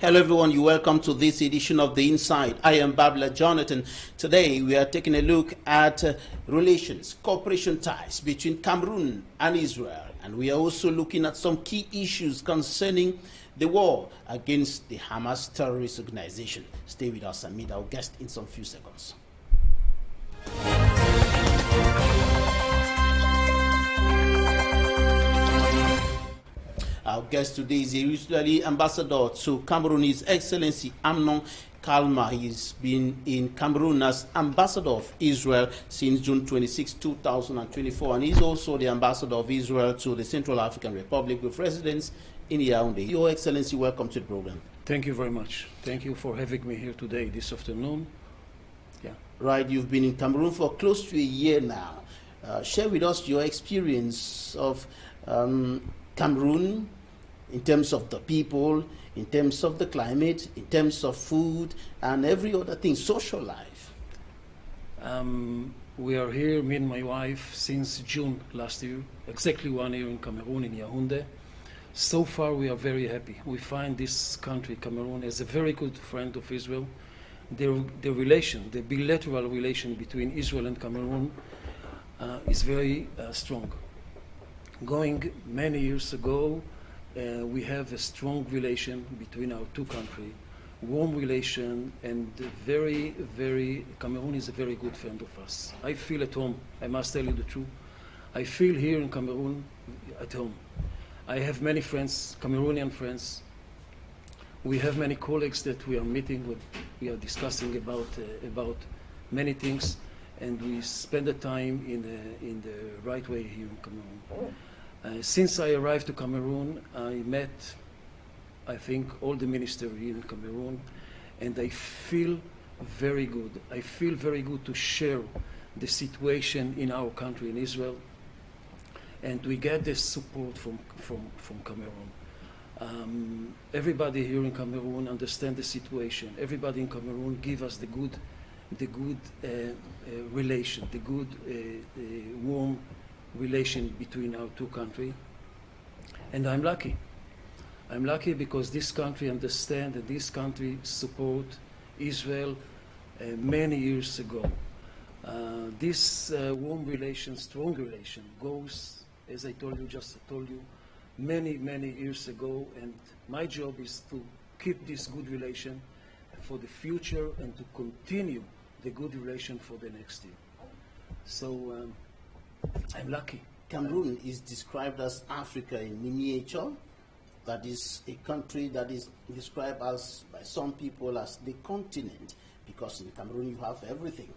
Hello everyone, you're welcome to this edition of The Inside. I am Babla Jonathan. Today we are taking a look at relations, cooperation ties between Cameroon and Israel. And we are also looking at some key issues concerning the war against the Hamas terrorist organization. Stay with us and meet our guest in some few seconds. Our guest today is the Israeli ambassador to Cameroon, His Excellency AMNON KALMAR. He's been in Cameroon as ambassador of Israel since June 26, 2024, and he's also the ambassador of Israel to the Central African Republic with residence in Yaoundé. Your Excellency, welcome to the program. Thank you very much. Thank you for having me here today, this afternoon. Yeah. Right, you've been in Cameroon for close to a year now. Share with us your experience of Cameroon, in terms of the people, in terms of the climate, in terms of food, and every other thing, social life. We are here, me and my wife, since June last year, exactly 1 year in Cameroon, in Yaoundé. So far, we are very happy. We find this country, Cameroon, as a very good friend of Israel. The relation, the bilateral relation between Israel and Cameroon is very strong. Going many years ago, we have a strong relation between our two countries, warm relation, and Cameroon is a very good friend of us. I feel at home, I must tell you the truth. I feel here in Cameroon at home. I have many friends, Cameroonian friends. We have many colleagues that we are meeting with, we are discussing about many things, and we spend the time in the right way here in Cameroon. Since I arrived to Cameroon, I met, I think, all the ministers here in Cameroon, and I feel very good. I feel very good to share the situation in our country, in Israel, and we get the support from Cameroon. Everybody here in Cameroon understands the situation. Everybody in Cameroon give us the good relation, the good warm relation between our two countries, and I'm lucky. I'm lucky because this country understands that this country support Israel many years ago. This warm relation, strong relation, goes, as I told you, many years ago, and my job is to keep this good relation for the future and to continue the good relation for the next year. So I'm lucky. Cameroon is described as Africa in miniature. That is a country that is described as, by some people, as the continent, because in Cameroon you have everything.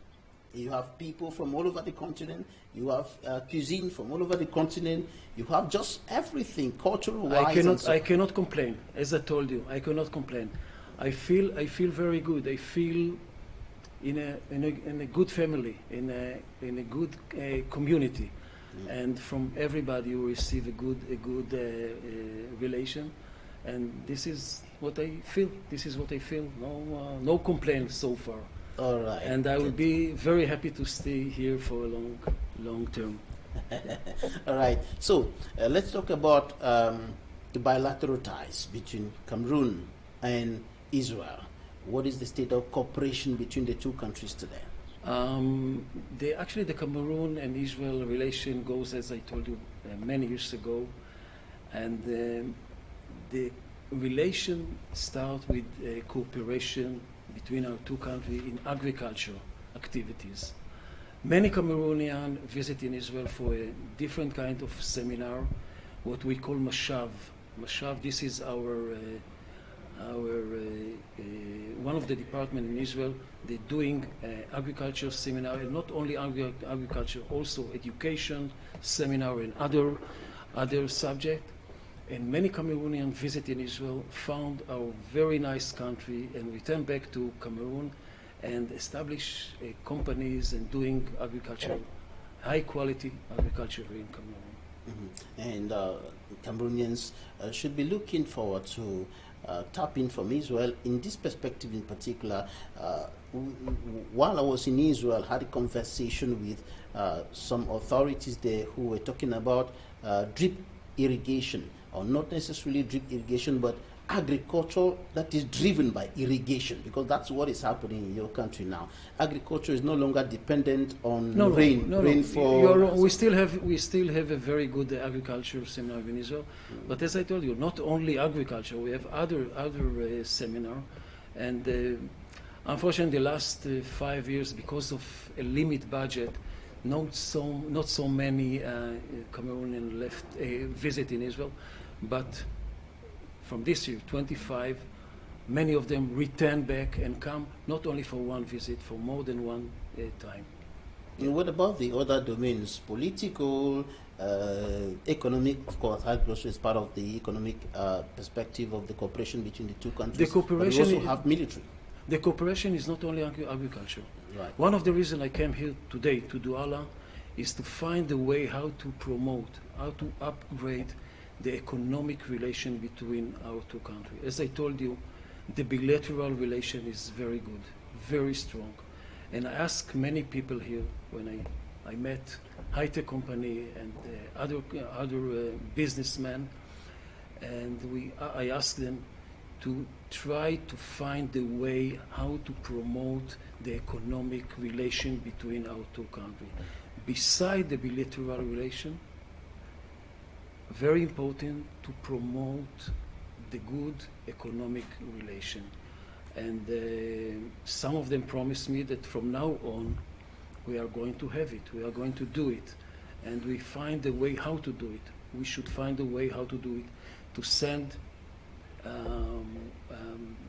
You have people from all over the continent, you have cuisine from all over the continent, you have just everything, cultural-wise. I cannot complain, as I told you, I cannot complain. I feel very good. I feel in a good family, in a good community, and from everybody you receive a good relation, and this is what I feel. This is what I feel. No complaints so far. All right. And I will be very happy to stay here for a long term. All right. So let's talk about the bilateral ties between Cameroon and Israel. What is the state of cooperation between the two countries today? Actually, the Cameroon and Israel relation goes, as I told you, many years ago, and the relation starts with cooperation between our two countries in agriculture activities. Many Cameroonians visit in Israel for a different kind of seminar, what we call Mashav. Mashav, this is our one of the departments in Israel. They're doing agriculture seminar, and not only agriculture, also education seminar and other subjects. And many Cameroonians visit in Israel, found our very nice country, and return back to Cameroon and establish companies and doing agriculture, high quality agriculture here in Cameroon. Mm-hmm. And Cameroonians should be looking forward to tapping from Israel. In this perspective in particular, while I was in Israel, I had a conversation with some authorities there who were talking about drip irrigation, or not necessarily drip irrigation, but agriculture that is driven by irrigation? Because that's what is happening in your country now. Agriculture is no longer dependent on rainfall. We still have a very good agriculture seminar in Israel. But as I told you, not only agriculture, we have other seminar, and unfortunately, the last 5 years, because of a limit budget, not so many Cameroonians left visit in Israel, but from this year, 25, many of them return back and come not only for one visit, for more than one time. And what about the other domains? Political, economic, of course, agriculture is part of the economic perspective of the cooperation between the two countries. The cooperation, but we also have military. The cooperation is not only agriculture. Right. One of the reasons I came here today to Douala is to find a way how to promote, how to upgrade the economic relation between our two countries. As I told you, the bilateral relation is very good, very strong. And I asked many people here when I met high-tech company and other businessmen, and I asked them to try to find a way how to promote the economic relation between our two countries. Beside the bilateral relation, very important to promote the good economic relation. And some of them promised me that from now on we are going to have it, we are going to do it. And we find a way how to do it. We should find a way how to do it, to send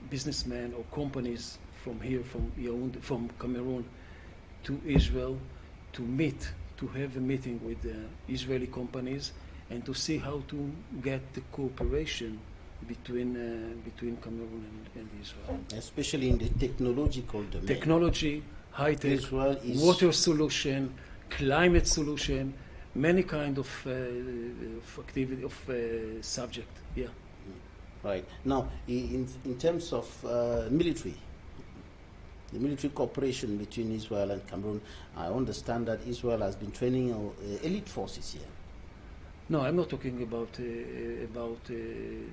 businessmen or companies from here, from Cameroon to Israel, to have a meeting with the Israeli companies and to see how to get the cooperation between Cameroon and Israel. Especially in the technological domain. Technology, high-tech, water solution, climate solution, many kind of activity, of subject, yeah. Right. Now, in terms of military, the military cooperation between Israel and Cameroon, I understand that Israel has been training elite forces here. No, I'm not talking about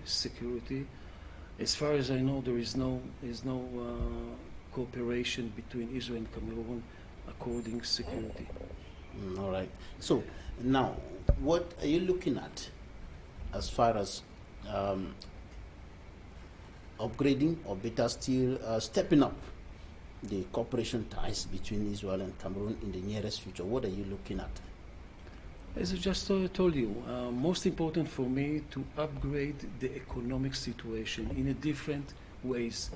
security. As far as I know, there is no cooperation between Israel and Cameroon according to security. All right. So now, what are you looking at as far as upgrading, or better still, stepping up the cooperation ties between Israel and Cameroon in the nearest future? What are you looking at? As I just told you, most important for me to upgrade the economic situation in a different ways.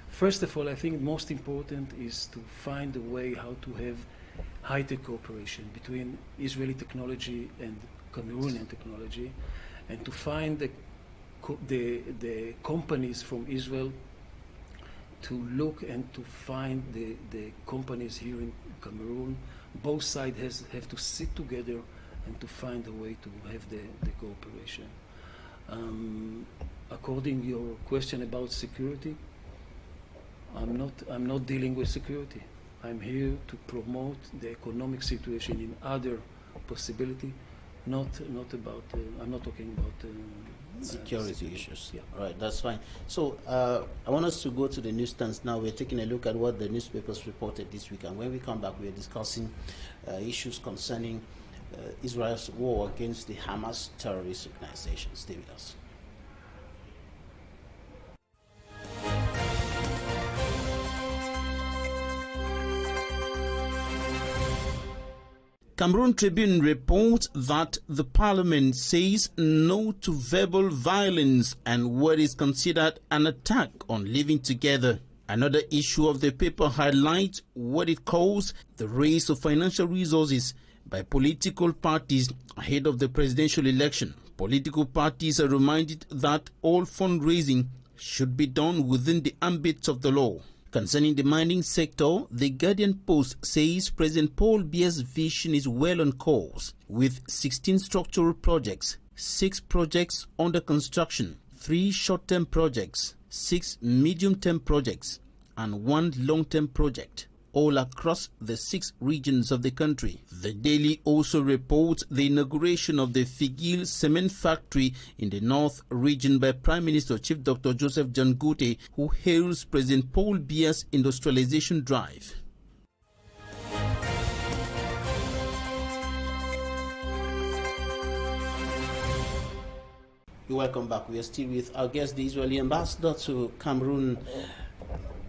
First of all, I think most important is to find a way how to have high-tech cooperation between Israeli technology and Cameroonian technology, and to find the companies from Israel to look and to find the companies here in Cameroon. Both sides have to sit together and to find a way to have the cooperation. According to your question about security, I'm not dealing with security. I'm here to promote the economic situation in other possibility, not about. I'm not talking about security issues. Yeah. Right, that's fine. So I want us to go to the newsstands now. We're taking a look at what the newspapers reported this week, and when we come back, we're discussing issues concerning Israel's war against the Hamas terrorist organization. Stay with us. Cameroon Tribune reports that the parliament says no to verbal violence and what is considered an attack on living together. Another issue of the paper highlights what it calls the race of financial resources by political parties ahead of the presidential election. Political parties are reminded that all fundraising should be done within the ambit of the law. Concerning the mining sector, the Guardian Post says President Paul Biya's vision is well on course, with 16 structural projects, 6 projects under construction, 3 short-term projects, 6 medium-term projects, and 1 long-term project, all across the 6 regions of the country. The Daily also reports the inauguration of the Figil cement factory in the North region by Prime Minister Chief Dr. Joseph John Gote, who hails President Paul Biya's industrialization drive. You're welcome back. We are still with our guest, the Israeli ambassador to Cameroon.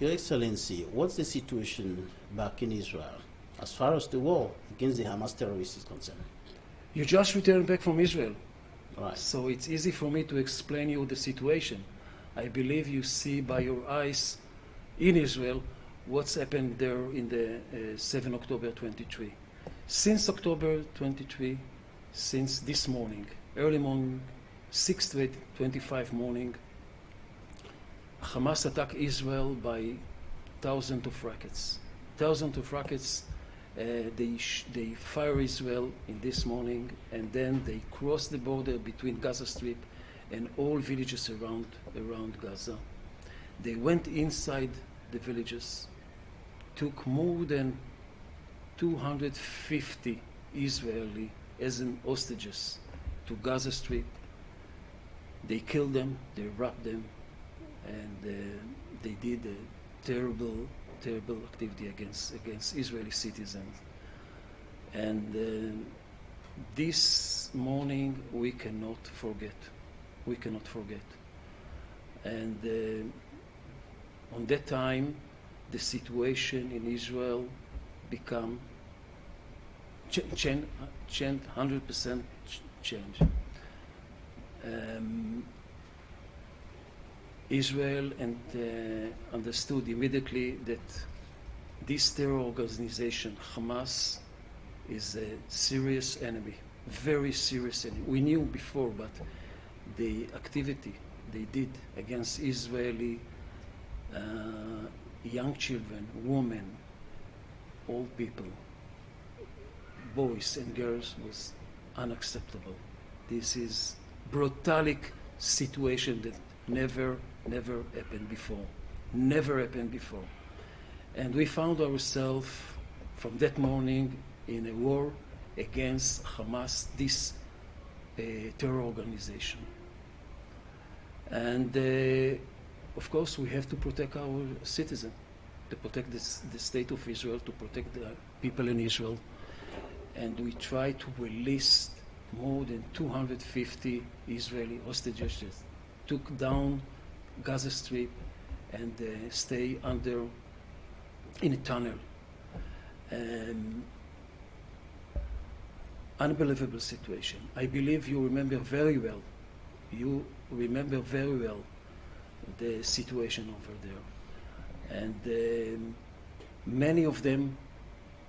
Your Excellency, what's the situation back in Israel as far as the war against the Hamas terrorists is concerned? You just returned back from Israel. Right. So it's easy for me to explain you the situation. I believe you see by your eyes in Israel what's happened there in the 7 October 23. Since October 23, since this morning, early morning, 6:25 morning, Hamas attacked Israel by thousands of rockets. Thousands of rockets. They fire Israel in this morning, and then they cross the border between Gaza Strip and all villages around Gaza. They went inside the villages, took more than 250 Israeli as in hostages to Gaza Strip. They killed them, they raped them, and they did a terrible activity against Israeli citizens. And this morning we cannot forget. We cannot forget. And on that time, the situation in Israel become 100% change. Israel understood immediately that this terror organization, Hamas, is a serious enemy, very serious enemy. We knew before, but the activity they did against Israeli young children, women, old people, boys and girls was unacceptable. This is brutalic situation that never happened before. Never happened before. And we found ourselves from that morning in a war against Hamas, this terror organization. And of course we have to protect our citizens, to protect the state of Israel, to protect the people in Israel. And we try to release more than 250 Israeli hostages that took down Gaza Strip and stay in a tunnel. Unbelievable situation. I believe you remember very well. You remember very well the situation over there. And many of them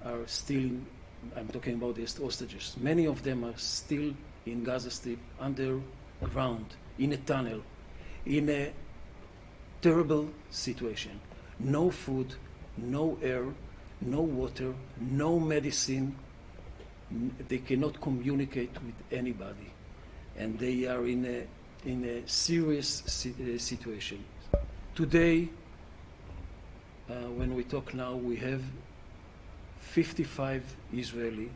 are still in, I'm talking about the hostages, many of them are still in Gaza Strip underground, in a tunnel, in a terrible situation. No food, no air, no water, no medicine. They cannot communicate with anybody. And they are in a serious situation. Today, when we talk now, we have 55 Israeli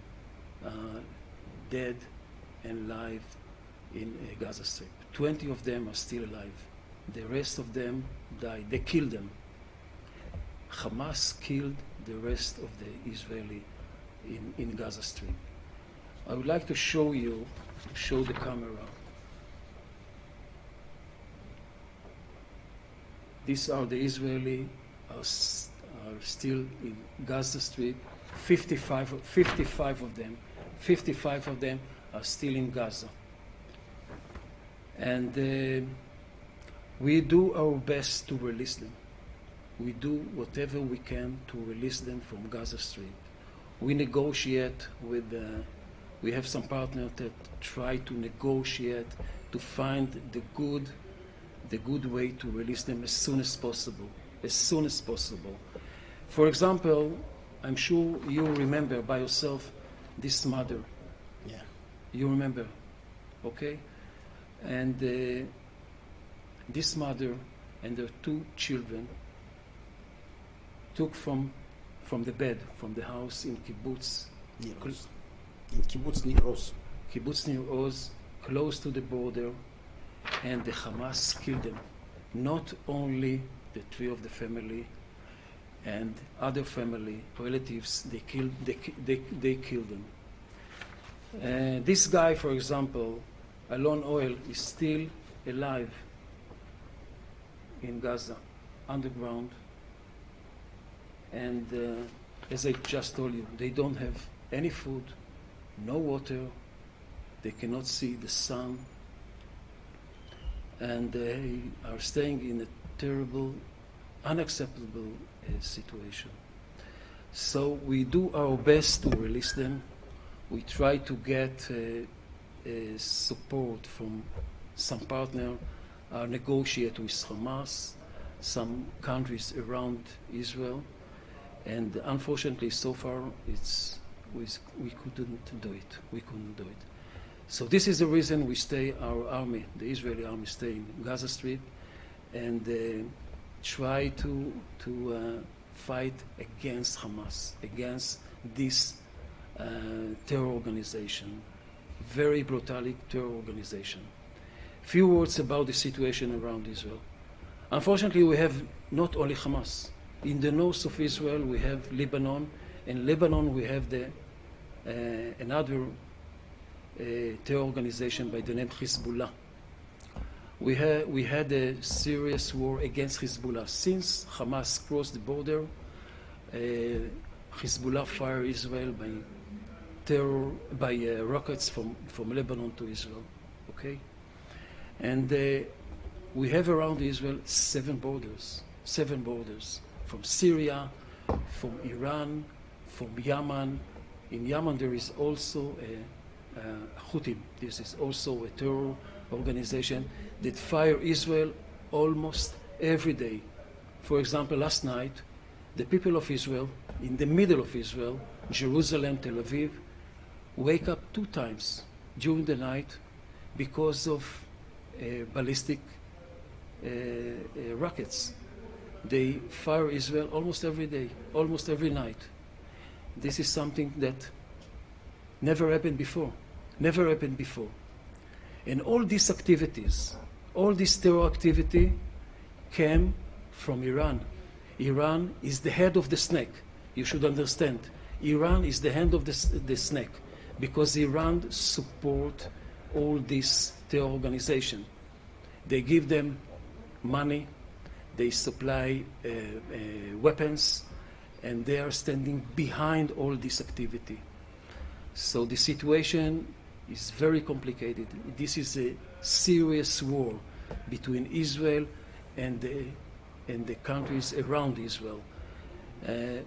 dead and alive in Gaza Strip. 20 of them are still alive. The rest of them died. They killed them. Hamas killed the rest of the Israeli in Gaza Strip. I would like to show the camera. These are the Israeli are still in Gaza Strip. 55 of them are still in Gaza. And we do our best to release them. We do whatever we can to release them from Gaza Strip. We negotiate with, we have some partners that try to negotiate to find the good way to release them as soon as possible. As soon as possible. For example, I'm sure you remember by yourself this mother. Yeah. You remember, okay? And this mother and their 2 children took from from the bed, from the house in Kibbutz. Near Oz. In Kibbutz near Oz. Kibbutz near Oz, close to the border, and the Hamas killed them. Not only the three of the family and other family relatives, they killed them. This guy, for example, Alon Oil, is still alive in Gaza, underground. And as I just told you, they don't have any food, no water, they cannot see the sun, and they are staying in a terrible, unacceptable situation. So we do our best to release them. We try to get support from some partner, negotiate with Hamas, some countries around Israel, and unfortunately so far we couldn't do it. We couldn't do it. So this is the reason we stay, our army, the Israeli army, stay in Gaza Strip and try to fight against Hamas, against this terror organization, very brutalic terror organization. Few words about the situation around Israel. Unfortunately, we have not only Hamas. In the north of Israel, we have Lebanon. In Lebanon, we have another terror organization by the name Hezbollah. We had a serious war against Hezbollah. Since Hamas crossed the border, Hezbollah fired Israel by rockets from Lebanon to Israel. Okay? And we have around Israel 7 borders. 7 borders. From Syria, from Iran, from Yemen. In Yemen there is also a Houthim. This is also a terror organization that fire Israel almost every day. For example, last night, the people of Israel, in the middle of Israel, Jerusalem, Tel Aviv, wake up 2 times during the night because of ballistic rockets. They fire Israel almost every day, almost every night. This is something that never happened before. Never happened before. And all these activities, all this terror activity came from Iran. Iran is the head of the snake. You should understand. Iran is the hand of the snake because Iran support all this terror organization. They give them money, they supply weapons, and they are standing behind all this activity. So the situation is very complicated. This is a serious war between Israel and the countries around Israel.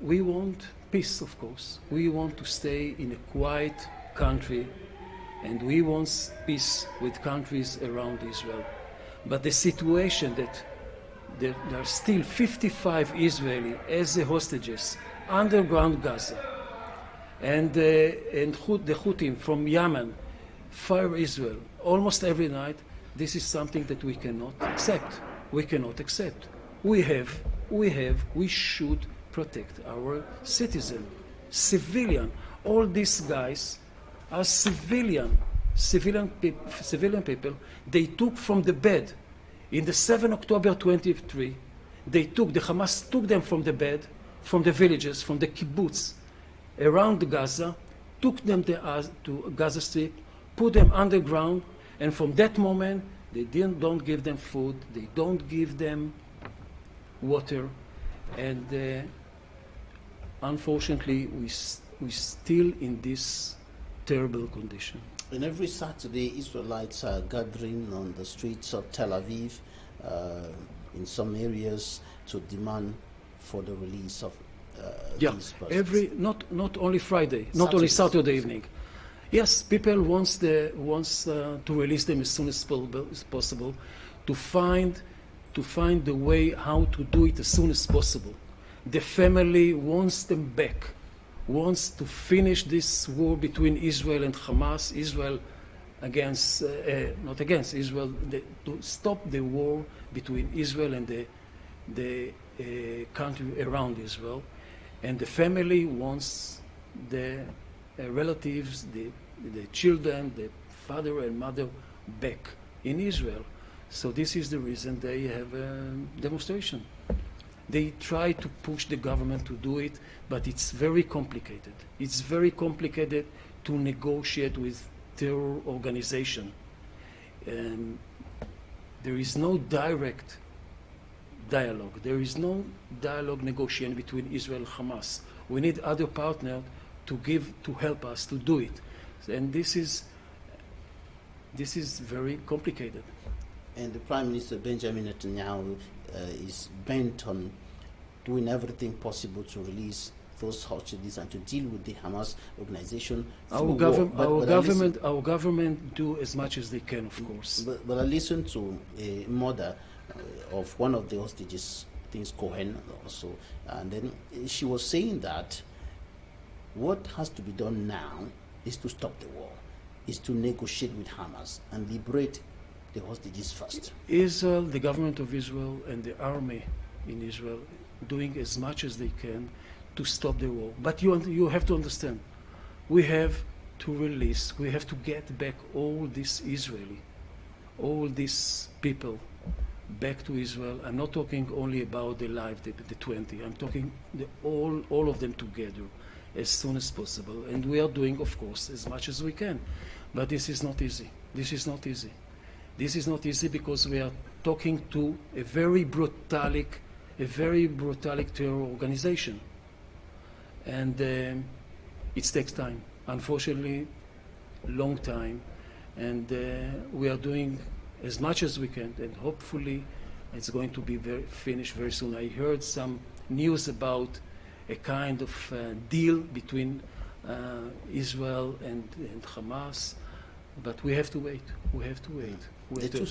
We want peace, of course. We want to stay in a quiet country, and we want peace with countries around Israel. But the situation that there are still 55 Israelis as hostages underground Gaza, and the Houthim from Yemen fire Israel almost every night, this is something that we cannot accept. We cannot accept. We should protect our citizen, civilian. All these guys are civilian people. They took from the bed. In the 7 October 23, the Hamas took them from the bed, from the villages, from the kibbutz around Gaza, took them to Gaza Strip, put them underground, and from that moment, they don't give them food, they don't give them water, and unfortunately, we're still in this terrible condition. And every Saturday, Israelites are gathering on the streets of Tel Aviv, in some areas, to demand for the release of these persons. Not only Friday, not only Saturday evening. Yes, people wants to release them as soon as possible, to find the way how to do it as soon as possible. The family wants them back. Wants to finish this war between Israel and Hamas, Israel against, not against Israel, to stop the war between Israel and the country around Israel. and the family wants the relatives, the children, the father and mother back in Israel. So this is the reason they have a demonstration. They try to push the government to do it, but it's very complicated. It's very complicated to negotiate with terror organization. There is no direct dialogue. There is no dialogue negotiation between Israel and Hamas. We need other partners to help us to do it. And this is very complicated. And the Prime Minister Benjamin Netanyahu is bent on doing everything possible to release those hostages and to deal with the Hamas organization. Our government do as much as they can, of course. But I listened to a mother of one of the hostages, I think it's Cohen also, and then she was saying that what has to be done now is to stop the war, is to negotiate with Hamas and liberate the hostages first. Israel, the government of Israel and the army in Israel doing as much as they can to stop the war. But you have to understand, we have to release, we have to get back all these Israeli, all these people back to Israel. I'm not talking only about the live, the 20. I'm talking all of them together as soon as possible. And we are doing, of course, as much as we can. But this is not easy. This is not easy. This is not easy because we are talking to a very brutalic terror organization. And it takes time. Unfortunately, long time. And we are doing as much as we can, and hopefully it's going to be finished very soon. I heard some news about a kind of deal between Israel and Hamas, but we have to wait. We have to wait.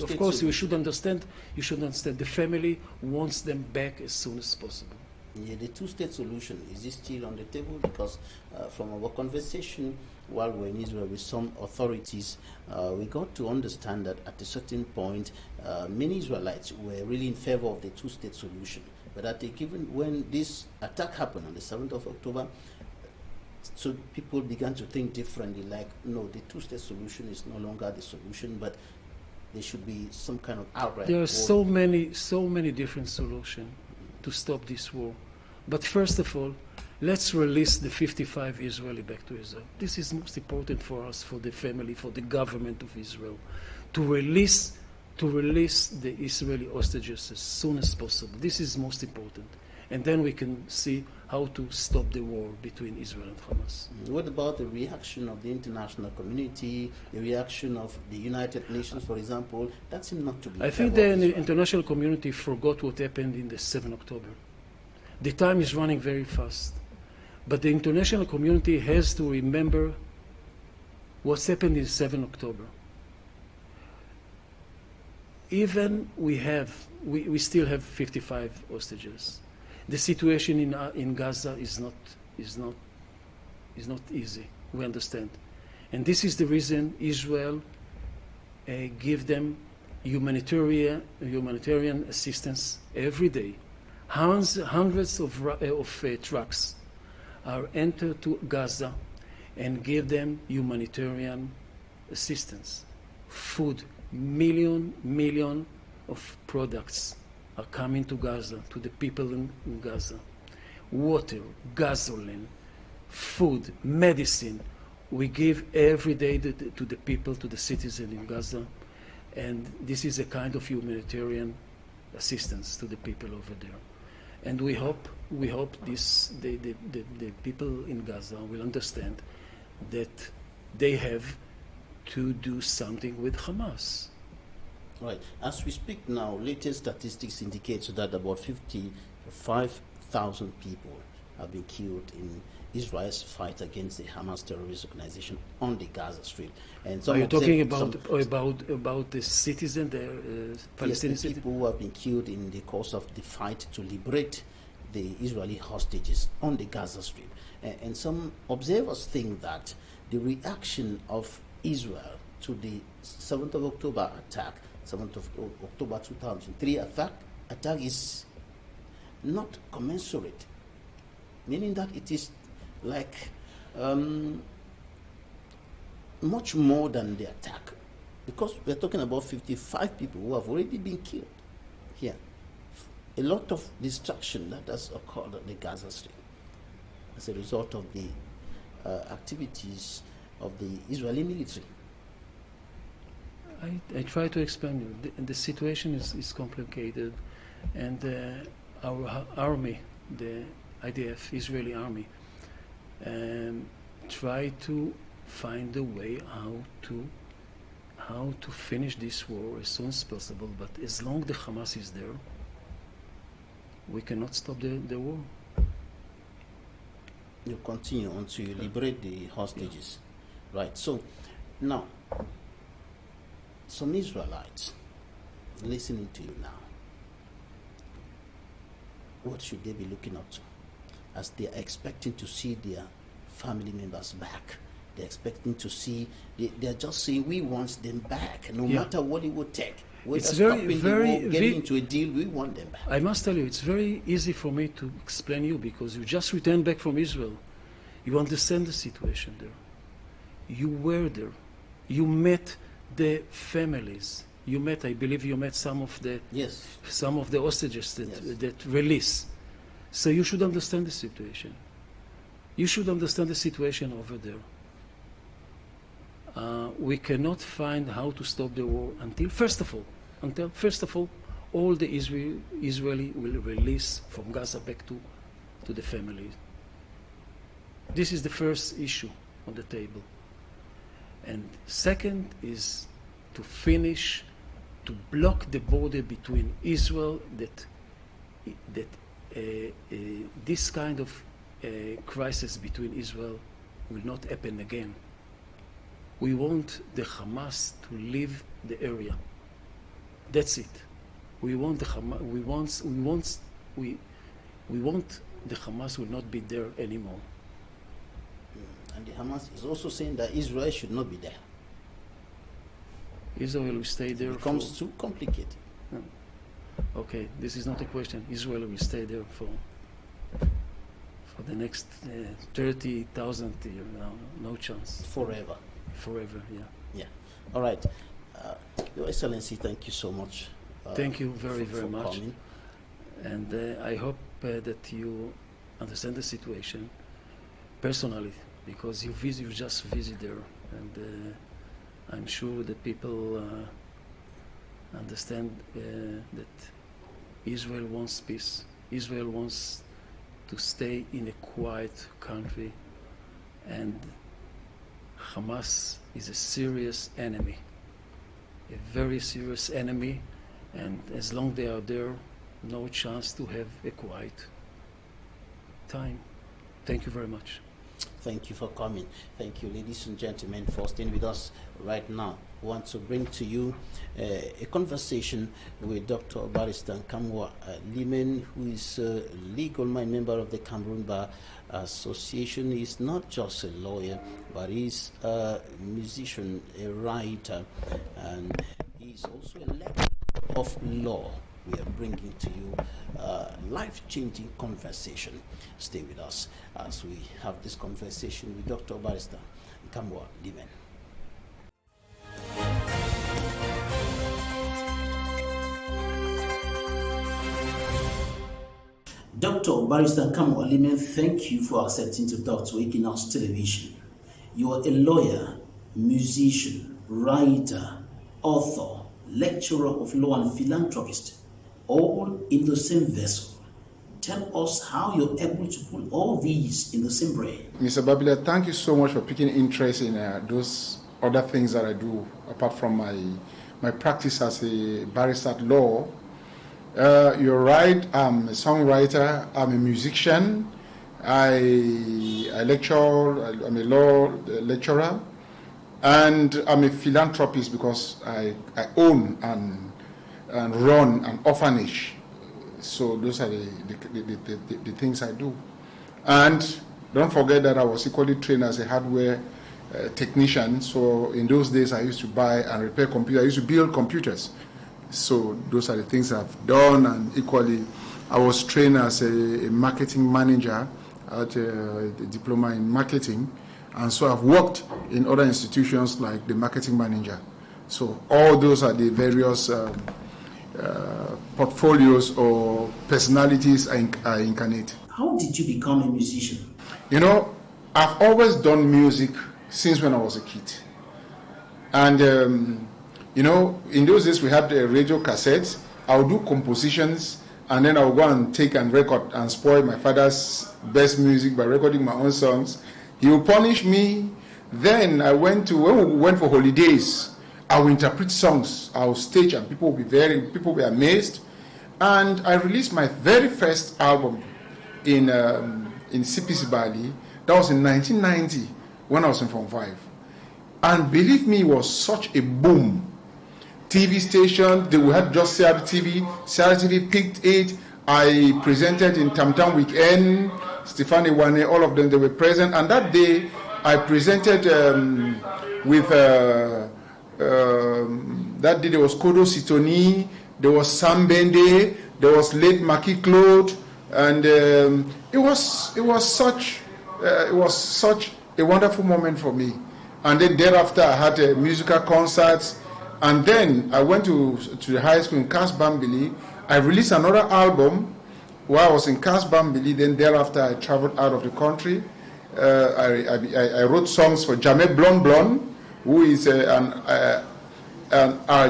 Of course, you should understand. The family wants them back as soon as possible. Yeah, the two-state solution, is it still on the table? Because from our conversation while we're in Israel with some authorities, we got to understand that at a certain point, many Israelites were really in favor of the two-state solution. But at a given, when this attack happened on the 7th of October, so people began to think differently, like, no, the two-state solution is no longer the solution, but there should be some kind of outright. There are so many different solutions to stop this war. But first of all, let's release the 55 Israeli back to Israel. This is most important for us, for the family, for the government of Israel, to release the Israeli hostages as soon as possible. This is most important. And then we can see how to stop the war between Israel and Hamas. What about the reaction of the international community, the reaction of the United Nations, for example? That seems not to be. I think the international community forgot what happened in the 7th October. The time is running very fast. But the international community has to remember what's happened in 7th October. Even we still have 55 hostages. The situation in Gaza is not easy. We understand, and this is the reason Israel give them humanitarian assistance every day. Hundreds of trucks are entered to Gaza and give them humanitarian assistance, food, million of products are coming to Gaza, to the people in Gaza. Water, gasoline, food, medicine. We give every day to the people, to the citizens in Gaza. And this is a kind of humanitarian assistance to the people over there. And we hope the people in Gaza will understand that they have to do something with Hamas. Right. As we speak now, latest statistics indicate that about 55,000 people have been killed in Israel's fight against the Hamas terrorist organization on the Gaza Strip. And some are you talking about the citizen, the Palestinian citizen? People who have been killed in the course of the fight to liberate the Israeli hostages on the Gaza Strip. And some observers think that the reaction of Israel to the 7th of October attack, 7th of October 2003 attack is not commensurate meaning that it is like much more than the attack, because we're talking about 55 people who have already been killed here. A lot of destruction that has occurred on the Gaza Strip as a result of the activities of the Israeli military. I try to explain you. The situation is complicated, and our army, the IDF, Israeli army, try to find a way how to finish this war as soon as possible. But as long as the Hamas is there, we cannot stop the war. You continue until you liberate the hostages. Yeah. Right. So now, some Israelites listening to you now, what should they be looking up to as they are expecting to see their family members back? They're expecting to see, they're just saying, we want them back, no matter what it would take. Whether it's very getting into a deal, we want them back. I must tell you, it's very easy for me to explain you, because you just returned back from Israel. You understand the situation there. You were there. You met the families. You met, I believe you met some of the hostages that release. So you should understand the situation. You should understand the situation over there. We cannot find how to stop the war until first of all, all the Israeli will release from Gaza back to the families. This is the first issue on the table. And second is to finish, to block the border between Israel, that this kind of crisis between Israel will not happen again. We want the Hamas to leave the area. That's it. We want the Hamas. We want the Hamas will not be there anymore. And the Hamas is also saying that Israel should not be there. Israel will stay there. It becomes too complicated. Okay, this is not a question. Israel will stay there for the next 30,000 years. No chance. Forever. Forever, yeah. Yeah. All right. Your Excellency, thank you so much. Thank you very much. Coming. And I hope that you understand the situation personally, because you just visit there, and I'm sure that people understand that Israel wants peace. Israel wants to stay in a quiet country, and Hamas is a serious enemy, a very serious enemy, and as long as they are there, no chance to have a quiet time. Thank you very much. Thank you for coming. Thank you, ladies and gentlemen, for staying with us right now. We want to bring to you a conversation with Dr. Barrister Kamwa Limen, who is a legal mind member of the Cameroon Bar Association. He's not just a lawyer, but he's a musician, a writer, and he's also a lecturer of law. We are bringing to you life-changing conversation. Stay with us as we have this conversation with Dr. Barrister Kamwa Limen. Dr. Barrister Kamwa Limen, thank you for accepting to talk to Equinoxe Television. You are a lawyer, musician, writer, author, lecturer of law and philanthropist, all in the same vessel. Tell us how you're able to put all these in the same brain. Mr. Babila, thank you so much for picking interest in those other things that I do, apart from my practice as a barrister at law. You're right, I'm a songwriter, I'm a musician, I lecture, I'm a law lecturer, and I'm a philanthropist because I own and run an orphanage. So those are the things I do. And don't forget that I was equally trained as a hardware technician. So in those days I used to buy and repair computers. I used to build computers. So those are the things I've done. And equally I was trained as a marketing manager at a diploma in marketing, and so I've worked in other institutions like the marketing manager. So all those are the various portfolios or personalities I incarnate. How did you become a musician? You know, I've always done music since when I was a kid. And, you know, in those days we had radio cassettes. I would do compositions, and then I would go and take and record and spoil my father's best music by recording my own songs. He would punish me. Then when we went for holidays, I would interpret songs. I would stage, and people were amazed. And I released my very first album in CPC Bali. That was in 1990 when I was in Form 5. And believe me, it was such a boom. TV station, they had just CRTV. CRTV picked it. I presented in Tam Tam Weekend, Stephanie Wane, all of them, they were present. And that day, I presented with, that day there was Kodo Sitoni, there was Sam Bende, there was late Maki Claude, and it was such a wonderful moment for me. And then thereafter, I had musical concerts. And then I went to the high school in Kasbambili. I released another album while I was in Kasbambili. Then thereafter, I traveled out of the country. I wrote songs for Jamé Blon Blon, who is an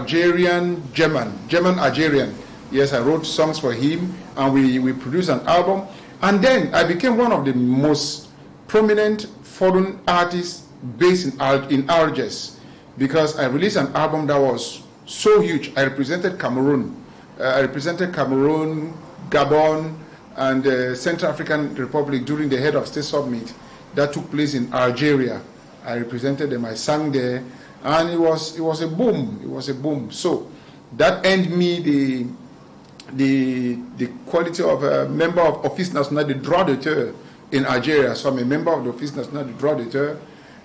German-Algerian. Yes, I wrote songs for him, and we produced an album. And then I became one of the most prominent foreign artists based in Algiers, because I released an album that was so huge. I represented Cameroon. Cameroon, Gabon, and Central African Republic during the Head of State Summit that took place in Algeria. I represented them. I sang there, and it was a boom. It was a boom. So that earned me the quality of a member of Office National de Droit d'auteur in Algeria. So I'm a member of the Office National de Droit d'auteur,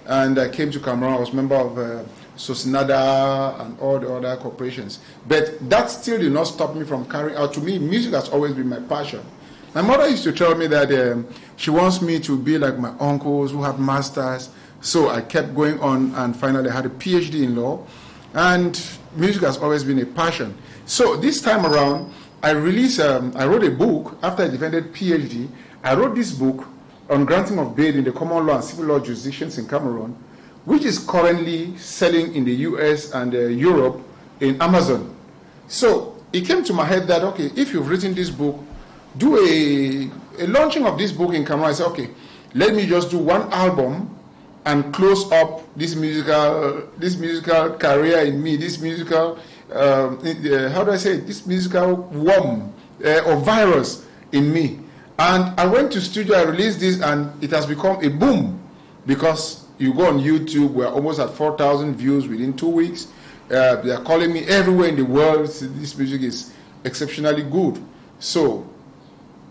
and I came to Cameroon. I was a member of Sosinada and all the other corporations. But that still did not stop me from carrying out. To me, music has always been my passion. My mother used to tell me that she wants me to be like my uncles who have masters. So I kept going on, and finally I had a PhD in law. And music has always been a passion. So this time around, I wrote a book after I defended PhD. I wrote this book on granting of bail in the common law and civil law jurisdictions in Cameroon, which is currently selling in the US and Europe in Amazon. So it came to my head that, okay, if you've written this book, do a launching of this book in Cameroon. I said, okay, let me just do one album and close up this musical career in me, this musical, how do I say it? This musical worm or virus in me. And I went to studio, I released this, and it has become a boom, because you go on YouTube, we're almost at 4,000 views within 2 weeks. They are calling me everywhere in the world. This music is exceptionally good. So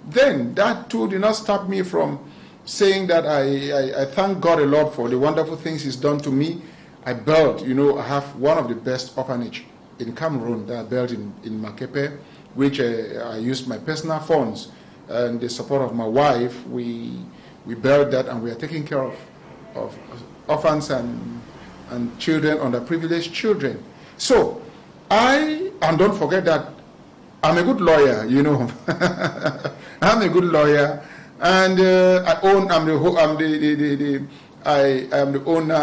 then that too did not stop me from saying that I thank God a lot for the wonderful things He's done to me. I built, I have one of the best orphanage in Cameroon that I built in Makepe, which I used my personal funds and the support of my wife. We built that, and we are taking care of orphans and children, underprivileged children. So and don't forget that I'm a good lawyer, I'm a good lawyer, and I am the owner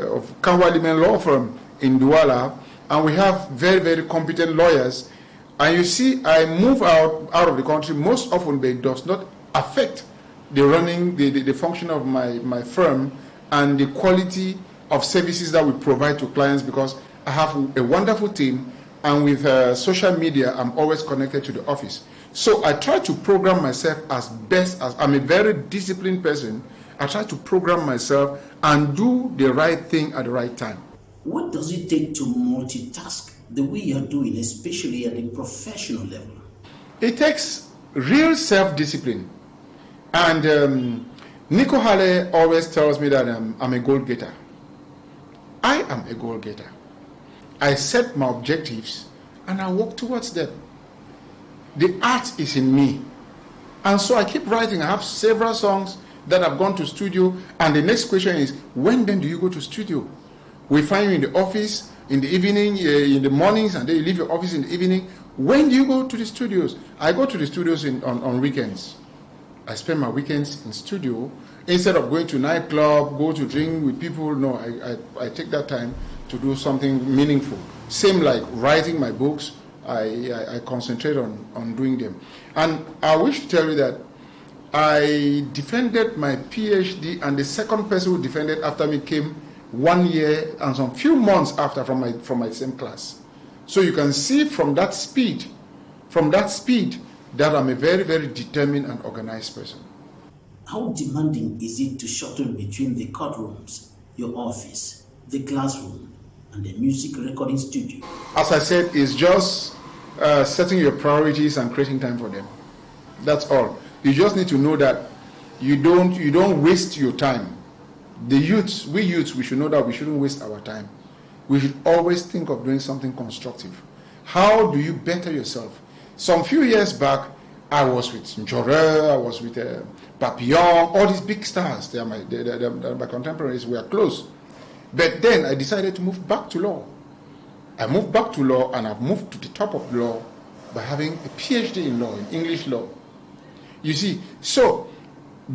of Kanwalimen Law Firm in Douala, and we have very, very competent lawyers. And you see, I move out of the country most often, but it does not affect the running, the function of my firm and the quality of services that we provide to clients, because I have a wonderful team, and with social media, I'm always connected to the office. So I try to program myself as best as, I'm a very disciplined person. I try to program myself and do the right thing at the right time. What does it take to multitask the way you're doing, especially at the professional level? It takes real self-discipline. And Nico Hale always tells me that I'm a goal-getter. I am a goal-getter. I set my objectives and I work towards them. The art is in me. And so I keep writing. I have several songs that have gone to studio. And the next question is, when then do you go to studio? We find you in the office in the evening, in the mornings, and then you leave your office in the evening. When do you go to the studios? I go to the studios on weekends. I spend my weekends in studio. Instead of going to nightclub, go to drink with people, no, I take that time to do something meaningful. Same like writing my books, I concentrate on doing them. And I wish to tell you that I defended my PhD, and the second person who defended after me came 1 year and some few months after from my same class. So you can see from that speed that I'm a very, very determined and organized person. How demanding is it to shuttle between the courtrooms, your office, the classroom, and the music recording studio? As I said, it's just setting your priorities and creating time for them. That's all. You just need to know that you don't waste your time. The youths, we should know that we shouldn't waste our time. We should always think of doing something constructive. How do you better yourself? Some few years back, I was with Njore, I was with Papillon, all these big stars. They're my contemporaries. We are close. But then I decided to move back to law. I moved back to law, and I've moved to the top of law by having a PhD in law, in English law. You see, so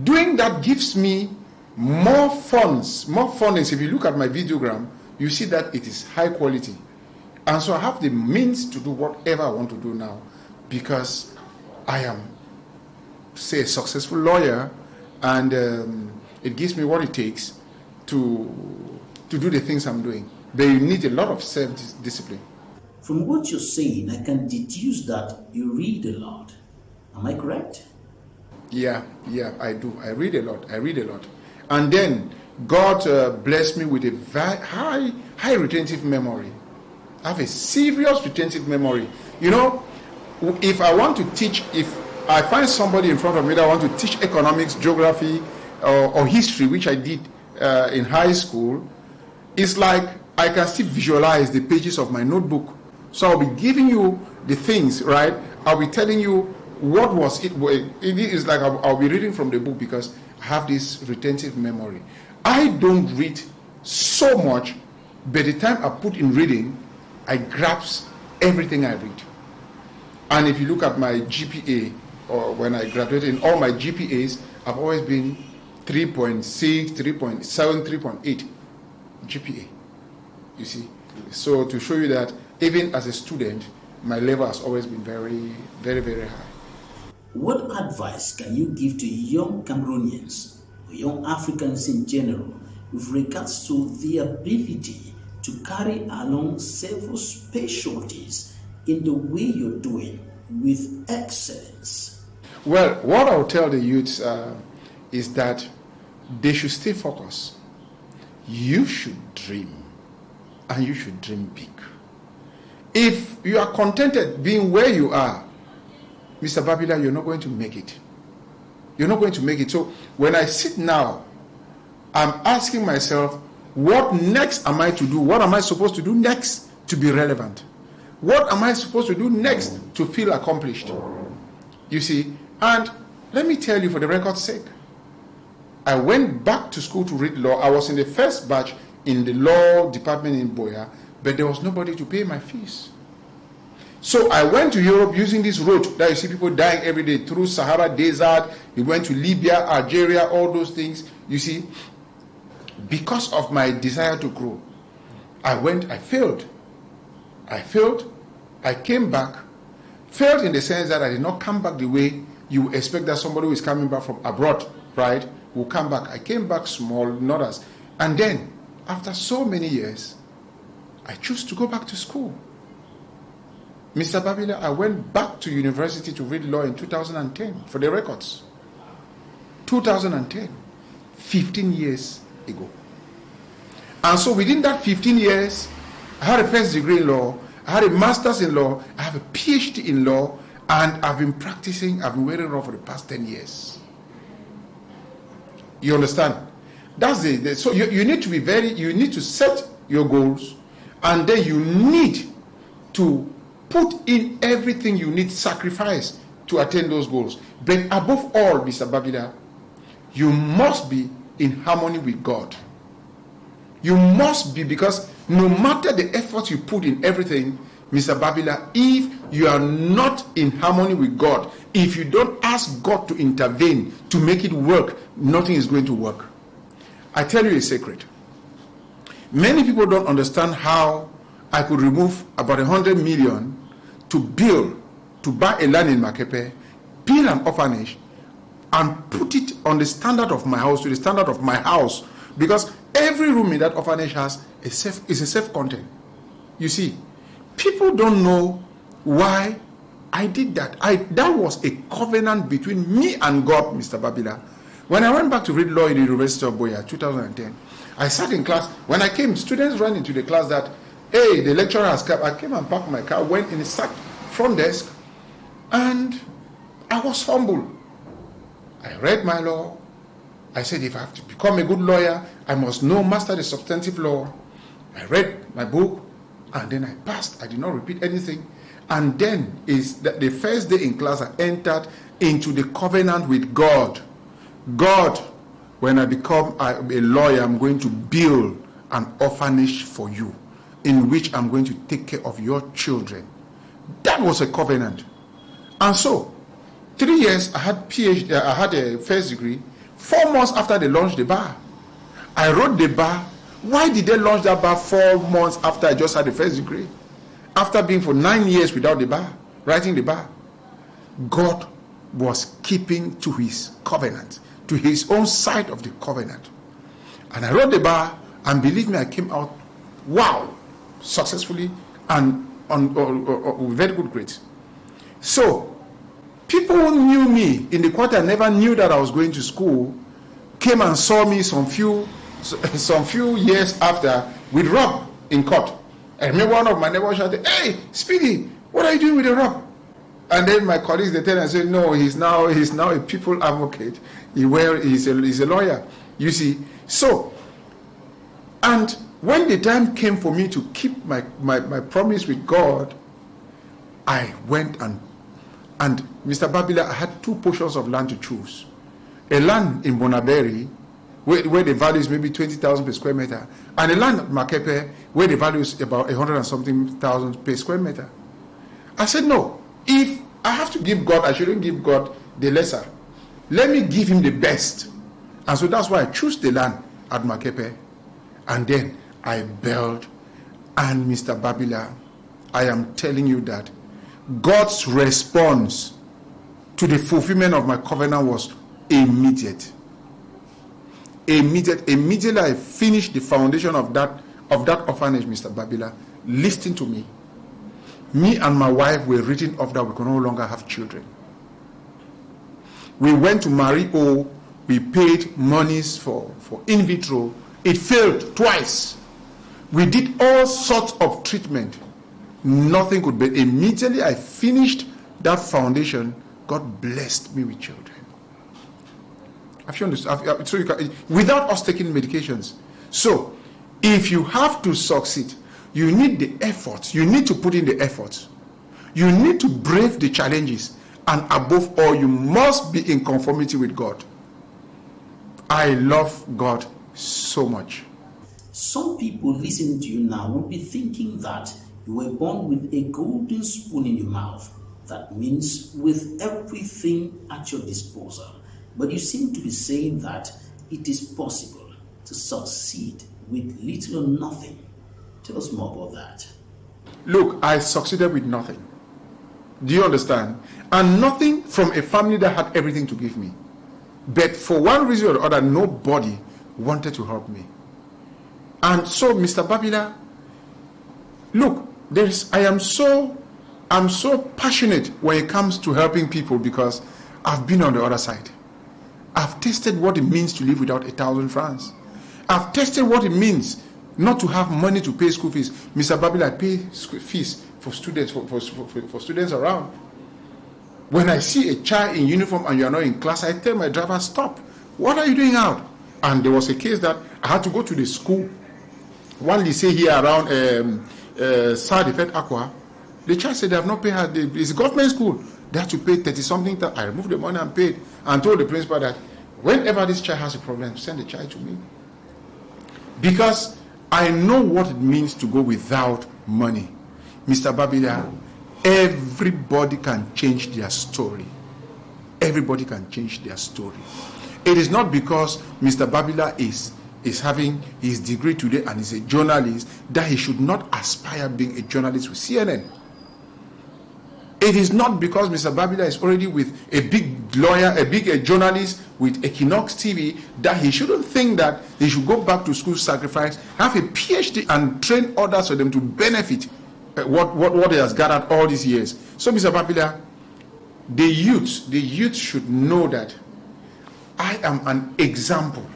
doing that gives me more fundings. If you look at my videogram, you see that it is high quality. And so I have the means to do whatever I want to do now, because I am, say, a successful lawyer, and it gives me what it takes to do the things I'm doing. But you need a lot of self-discipline. From what you're saying, I can deduce that you read a lot. Am I correct? Yeah, I do. I read a lot. And then God blessed me with a very high retentive memory. I have a serious retentive memory. You know, if I want to teach, if I find somebody in front of me that I want to teach economics, geography, or history, which I did in high school, it's like I can still visualize the pages of my notebook. So I'll be giving you the things, right? I'll be telling you what was it. It is like I'll be reading from the book, because I have this retentive memory. I don't read so much, but the time I put in reading, I grasp everything I read. And if you look at my GPA, or when I graduated, in all my GPAs, I've always been 3.6, 3.7, 3.8 GPA. You see? So to show you that even as a student, my level has always been very, very, very high. What advice can you give to young Cameroonians, or young Africans in general, with regards to the ability to carry along several specialties in the way you're doing with excellence? Well, what I'll tell the youths is that they should stay focused. You should dream, and you should dream big. If you are contented being where you are, Mr. Babila, you're not going to make it. You're not going to make it. So when I sit now, I'm asking myself, what next am I to do? What am I supposed to do next to be relevant? What am I supposed to do next to feel accomplished? You see, and let me tell you, for the record's sake, I went back to school to read law. I was in the first batch in the law department in Boya, but there was nobody to pay my fees. So I went to Europe using this road that you see people dying every day through Sahara Desert. We went to Libya, Algeria, all those things. You see, because of my desire to grow, I failed. I came back, failed in the sense that I did not come back the way you expect that somebody who is coming back from abroad, right, will come back. I came back small, not as. And then, after so many years, I chose to go back to school. Mr. Babila, I went back to university to read law in 2010, for the records. 2010, 15 years ago. And so within that 15 years, I had a first degree in law, I had a master's in law, I have a PhD in law, and I've been practicing, I've been wearing law for the past 10 years. You understand? That's so you need to be you need to set your goals, and then you need to put in everything you need, sacrifice to attain those goals. But above all, Mr. Babila, you must be in harmony with God. You must be, because no matter the effort you put in everything, Mr. Babila, if you are not in harmony with God, if you don't ask God to intervene to make it work, nothing is going to work. I tell you a secret. Many people don't understand how I could remove about 100 million to buy a land in Makepe, build an orphanage, and put it on the standard of my house, to the standard of my house, because every room in that orphanage is a safe content. You see, people don't know why I did that. That was a covenant between me and God, Mr. Babila. When I went back to read law in the University of Boya, 2010, I sat in class. When I came, students ran into the class that, hey, the lecturer has come. I came and parked my car, went in, sat front desk, and I was humble. I read my law. I said, if I have to become a good lawyer, I must master the substantive law. I read my book, and then I passed. I did not repeat anything. And then is that the first day in class, I entered into the covenant with God. God, when I become a lawyer, I'm going to build an orphanage for you, in which I'm going to take care of your children. That was a covenant. And so, 3 years, I had PhD, I had a first degree. 4 months after they launched the bar, I wrote the bar. Why did they launch that bar 4 months after I just had the first degree? After being for 9 years without the bar, writing the bar. God was keeping to his covenant, to his own side of the covenant. And I wrote the bar, and believe me, I came out, wow, successfully and with very good grades. So, people who knew me in the quarter, never knew that I was going to school, came and saw me some few years after with Rob in court. I remember one of my neighbors shouted, "Hey, Speedy, what are you doing with the Rob?" And then my colleagues, they tell and say, "No, he's now a people advocate. He's a lawyer." You see, so, and when the time came for me to keep my promise with God, I went and Mr. Babila, I had 2 portions of land to choose. A land in Bonaberi, where the value is maybe 20,000 per square meter, and a land at Makepe, where the value is about 100 and something thousand per square meter. I said, no, if I have to give God, I shouldn't give God the lesser. Let me give him the best. And so that's why I choose the land at Makepe. And then I built, and Mr. Babila, I am telling you that God's response to the fulfillment of my covenant was immediate. Immediately I finished the foundation of that orphanage, Mr. Babila. Listen to me. Me and my wife were written off that we could no longer have children. We went to Mario, we paid monies for in vitro. It failed twice. We did all sorts of treatment. Nothing could be. Immediately I finished that foundation, God blessed me with children. Have you understood? So you can, without us taking medications. So, if you have to succeed, you need the effort. You need to put in the effort. You need to brave the challenges. And above all, you must be in conformity with God. I love God so much. Some people listening to you now will be thinking that you were born with a golden spoon in your mouth. That means with everything at your disposal. But you seem to be saying that it is possible to succeed with little or nothing. Tell us more about that. Look, I succeeded with nothing. Do you understand? And nothing from a family that had everything to give me. But for one reason or the other, nobody wanted to help me. And so, Mr. Babila, look, I'm so passionate when it comes to helping people because I've been on the other side. I've tasted what it means to live without 1,000 francs. I've tasted what it means not to have money to pay school fees. Mr. Babila, I pay school fees for students, for students around. When I see a child in uniform and you are not in class, I tell my driver, stop. What are you doing out? And there was a case that I had to go to the school. One lycée here around South Effect Aqua. The child said they have not paid her. It's a government school. They had to pay 30-something. I removed the money and paid, and told the principal that whenever this child has a problem, send the child to me. Because I know what it means to go without money. Mr. Babila, everybody can change their story. Everybody can change their story. It is not because Mr. Babila is having his degree today and is a journalist that he should not aspire being a journalist with CNN. It is not because Mr. Babila is already with a big lawyer, a big journalist with Equinoxe TV that he shouldn't think that he should go back to school, sacrifice, have a PhD and train others for them to benefit what he has gathered all these years. So Mr. Babila, the youth should know that I am an example.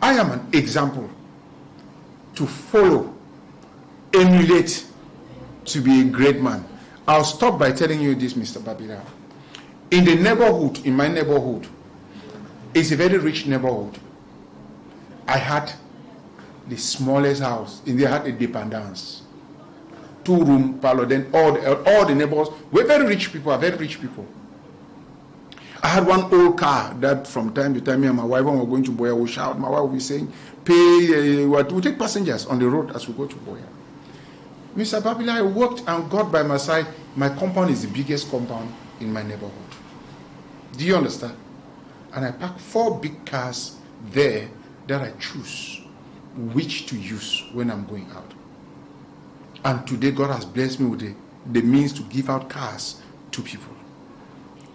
I am an example to follow, emulate, to be a great man. I'll stop by telling you this, Mr. Babila. In the neighborhood, in my neighborhood, it's a very rich neighborhood. I had the smallest house. They had a dependance. 2-room parlor. Then all the neighbors were very rich people, are very rich people. I had one old car that from time to time, me and my wife, when we were going to Boya, we shout. My wife would be saying, pay, we take passengers on the road as we go to Boya. Mr. Babila, I worked and got by my side. My compound is the biggest compound in my neighborhood. Do you understand? And I parked 4 big cars there that I choose which to use when I'm going out. And today God has blessed me with the means to give out cars to people.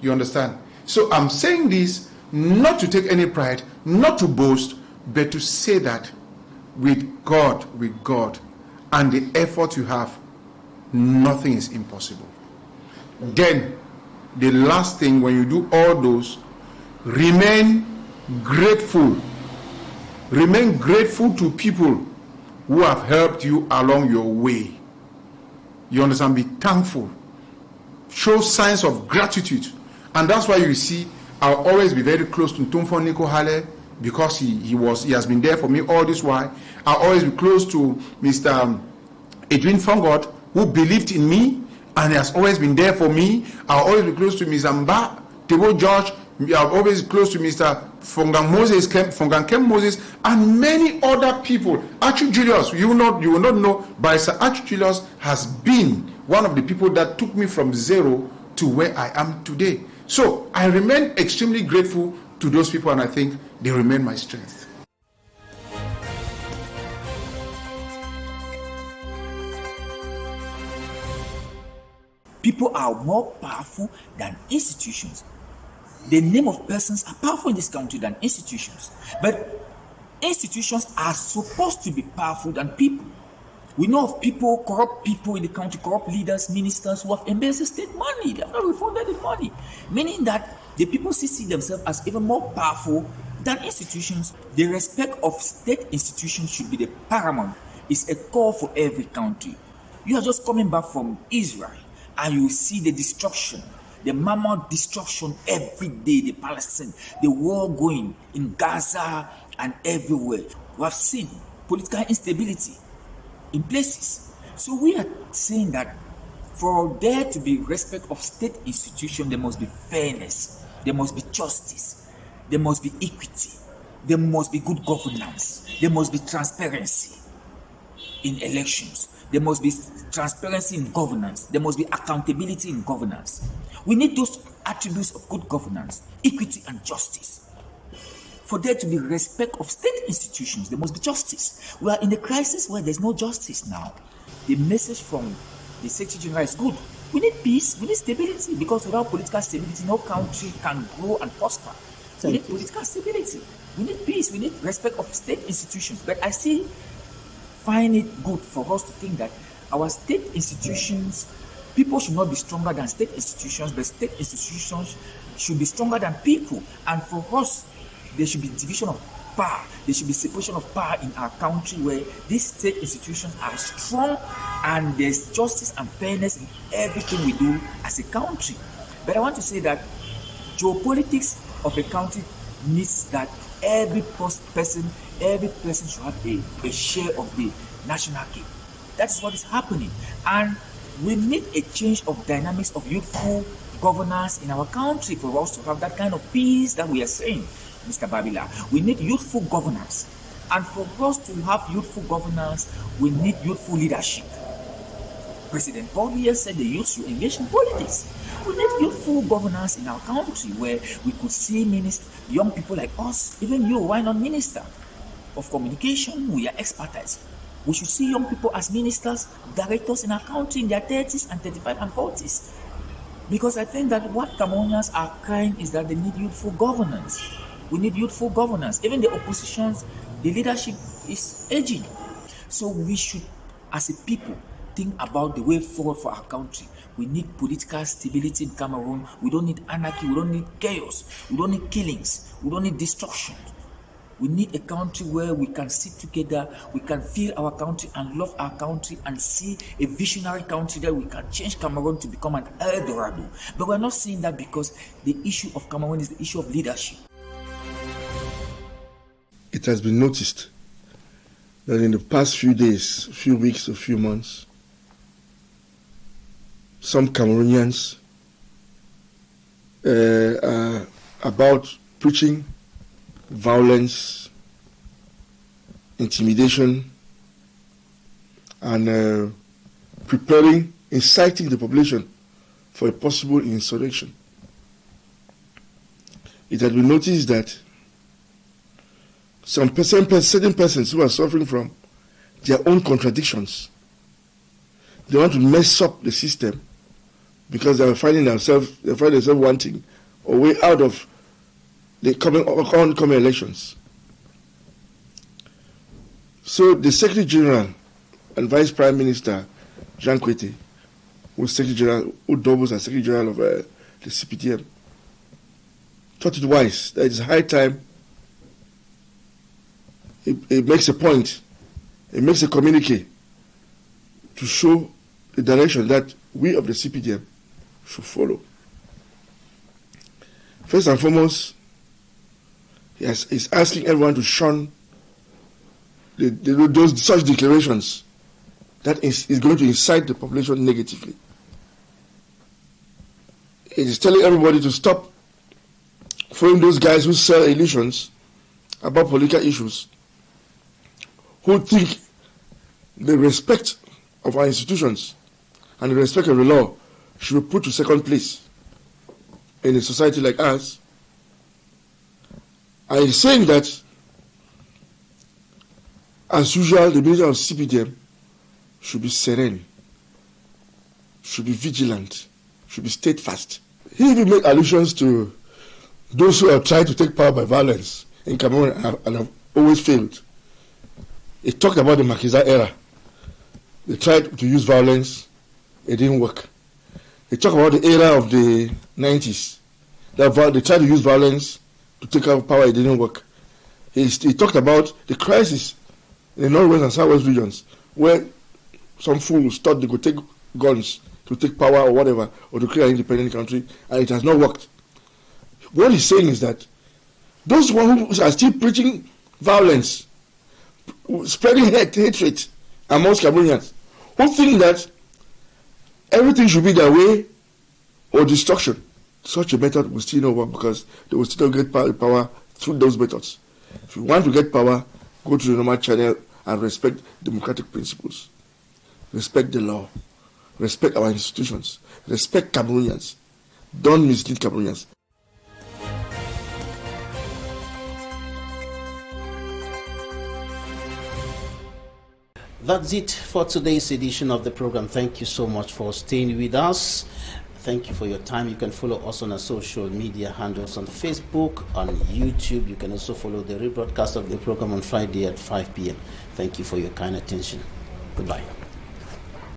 You understand? So I'm saying this not to take any pride, not to boast, but to say that with God, and the effort you have, nothing is impossible. Then, the last thing, when you do all those, remain grateful. Remain grateful to people who have helped you along your way. You understand? Be thankful. Show signs of gratitude. And that's why you see, I'll always be very close to Tumfo Nico Hale, because he has been there for me all this while. I'll always be close to Mr. Edwin Fongot, who believed in me and has always been there for me. I'll always be close to Mr. Mba, Tebo George. I'll always be close to Mr. Fongan Kem Moses, and many other people. Archie Julius, you will not know, but Sir Archie Julius has been one of the people that took me from zero to where I am today. So I remain extremely grateful to those people, and I think they remain my strength. People are more powerful than institutions. The name of persons are powerful in this country than institutions. But institutions are supposed to be powerful than people. We know of people, corrupt people in the country, corrupt leaders, ministers who have embezzled state money. They have not refunded the money. Meaning that the people see themselves as even more powerful than institutions. The respect of state institutions should be the paramount. It's a call for every country. You are just coming back from Israel, and you see the destruction, the mammoth destruction every day, the Palestine, the war going in Gaza and everywhere. We have seen political instability in places. So we are saying that for there to be respect of state institutions, there must be fairness, there must be justice, there must be equity, there must be good governance, there must be transparency in elections. There must be transparency in governance. There must be accountability in governance. We need those attributes of good governance, equity and justice. For there to be respect of state institutions, there must be justice. We are in a crisis where there's no justice now. The message from the Secretary General is good. We need peace, we need stability, because without political stability, no country can grow and prosper. We need political stability. We need peace, we need respect of state institutions. But I still find it good for us to think that our state institutions, people should not be stronger than state institutions, but state institutions should be stronger than people. And for us, there should be division of power. There should be separation of power in our country, where these state institutions are strong and there's justice and fairness in everything we do as a country. But I want to say that geopolitics of a country needs that every person should have a share of the national cake. That is what is happening. And we need a change of dynamics of youthful governance in our country for us to have that kind of peace that we are saying, Mr. Babila. We need youthful governance. And for us to have youthful governance, we need youthful leadership. President Paul said the youth should engage in politics. We need youthful governance in our country where we could see young people like us, even you, why not minister of communication? We are expertise. We should see young people as ministers, directors in our country in their 30s and 35 and 40s. Because I think that what Cameroonians are crying is that they need youthful governance. We need youthful governance. Even the oppositions, the leadership is aging. So we should, as a people, think about the way forward for our country. We need political stability in Cameroon. We don't need anarchy. We don't need chaos. We don't need killings. We don't need destruction. We need a country where we can sit together, we can feel our country and love our country and see a visionary country that we can change Cameroon to become an El Dorado. But we're not seeing that because the issue of Cameroon is the issue of leadership. It has been noticed that in the past few days, few weeks, or few months, some Cameroonians are about preaching violence, intimidation, and inciting the population for a possible insurrection. It has been noticed that certain persons who are suffering from their own contradictions, they want to mess up the system because they find themselves wanting a way out of the oncoming elections. So the Secretary General and Vice Prime Minister Jean Kwete, who doubles as Secretary General of the CPDM, thought it wise that it's high time it makes a point, it makes a communique to show the direction that we of the CPDM should follow. First and foremost, he's asking everyone to shun those such declarations that is going to incite the population negatively. It is telling everybody to stop following those guys who sell illusions about political issues, who think the respect of our institutions and the respect of the law should be put to second place in a society like ours. And he's saying that, as usual, the minister of CPDM should be serene, should be vigilant, should be steadfast. He even made allusions to those who have tried to take power by violence in Cameroon and have always failed. He talked about the Makiza era. They tried to use violence, it didn't work. He talked about the era of the 90s. They tried to use violence to take out power, it didn't work. He talked about the crisis in the northwest and southwest regions, where some fools thought they could take guns to take power or whatever, or to create an independent country, and it has not worked. What he's saying is that those who are still preaching violence, spreading hatred amongst Cameroonians, who think that everything should be their way or destruction, such a method will still not work because they will still get power through those methods. If you want to get power, go to the normal channel and respect democratic principles. Respect the law. Respect our institutions. Respect Cameroonians. Don't mislead Cameroonians. That's it for today's edition of the program. Thank you so much for staying with us. Thank you for your time. You can follow us on our social media handles on Facebook, on YouTube. You can also follow the rebroadcast of the program on Friday at 5 p.m. Thank you for your kind attention. Goodbye.